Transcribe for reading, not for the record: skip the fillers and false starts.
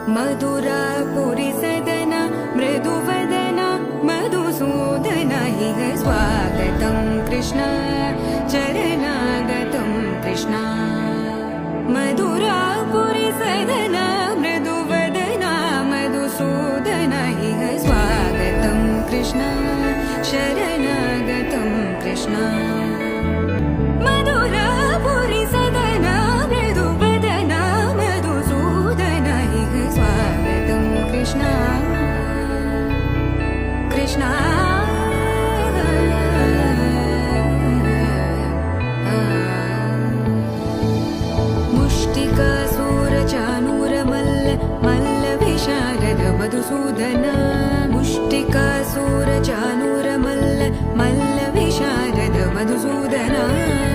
मधुरापुरी सदन मृदुवदन मधुसूदन इह स्वागतं कृष्ण चरणागतं कृष्ण मधुरापुरी सदन मृदुवदन मधुसूदन इह स्वागतं कृष्ण शरणागतं कृष्ण मधुरापुरी सदन मृदुवदन मधुसूदन इह स्वागतं कृष्ण कृष्ण मुष्टिकासूरचाणूरमल्ल मल्लविशारद मधुसूदन मुष्टिकासूर